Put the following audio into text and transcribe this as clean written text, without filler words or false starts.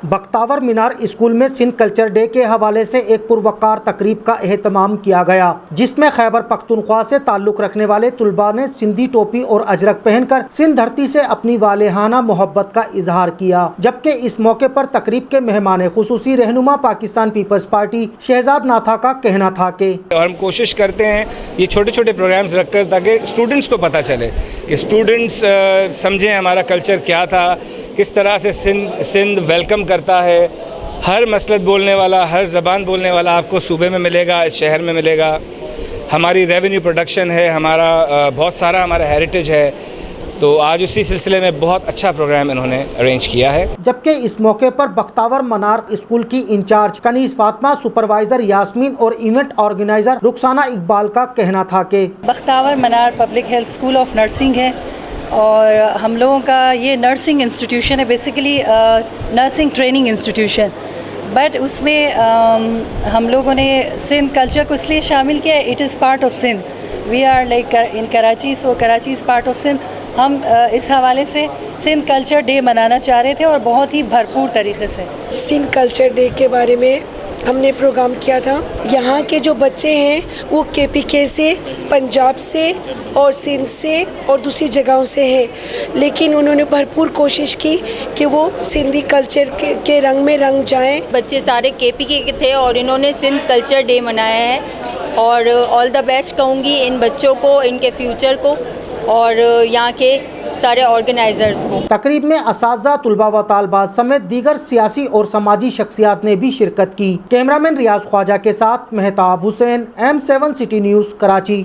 بختاور مینار school میں Sindh culture day کے حوالے سے ایک پروقار تقریب کا اہتمام کیا گیا، جس میں خیبر پختونخوا سے تعلق رکھنے والے طلباء نے سندھی ٹوپی اور اجرک پہن کر سندھ دھرتی سے اپنی والہانہ محبت کا اظہار کیا، جبکہ اس موقع پر تقریب کے مہمان خصوصی رہنما پاکستان پیپلز پارٹی شہزاد ناتھا کا کہنا تھا کہ ہم کوشش کرتے ہیں یہ چھوٹے چھوٹے پروگرامز رکھ کر تاکہ اسٹوڈنٹس کو پتہ چلے کہ اسٹوڈنٹس سمجھیں ہمارا کلچر کیا تھا، کس طرح سے سندھ ویلکم کرتا ہے۔ ہر مسلک بولنے والا، ہر زبان بولنے والا آپ کو صوبے میں ملے گا، اس شہر میں ملے گا۔ ہماری ریونیو پروڈکشن ہے، ہمارا بہت سارا ہمارا ہیریٹیج ہے، تو آج اسی سلسلے میں بہت اچھا پروگرام انہوں نے ارینج کیا ہے۔ جبکہ اس موقع پر بختاور منار اسکول کی انچارج کنیز فاطمہ، سپروائزر یاسمین اور ایونٹ آرگنائزر رخسانہ اقبال کا کہنا تھا کہ Bakhtawar Manar public health school of nursing ہے اور ہم لوگوں کا یہ نرسنگ انسٹیٹیوشن ہے، basically nursing training institution, but اس میں ہم لوگوں نے سندھ کلچر کو اس لیے شامل کیا، it is part of Sindh, we are like in Karachi, so Karachi is part of Sindh. ہم اس حوالے سے سندھ کلچر ڈے منانا چاہ رہے تھے اور بہت ہی بھرپور طریقے سے سندھ کلچر ڈے کے بارے میں ہم نے پروگرام کیا تھا۔ یہاں کے جو بچے ہیں وہ KPK سے، پنجاب سے اور سندھ سے اور دوسری جگہوں سے ہیں، لیکن انہوں نے بھرپور کوشش کی کہ وہ سندھی کلچر کے رنگ میں رنگ جائیں۔ بچے سارے KPK کے تھے اور انہوں نے سندھ کلچر ڈے منایا ہے، اور آل دا بیسٹ کہوں گی ان بچوں کو، ان کے فیوچر کو اور یہاں کے سارے آرگنائزرز کو۔ تقریب میں اساتذہ، طلباء و طالبات سمیت دیگر سیاسی اور سماجی شخصیات نے بھی شرکت کی۔ کیمرہ مین ریاض خواجہ کے ساتھ مہتاب حسین، M7 سٹی نیوز، کراچی۔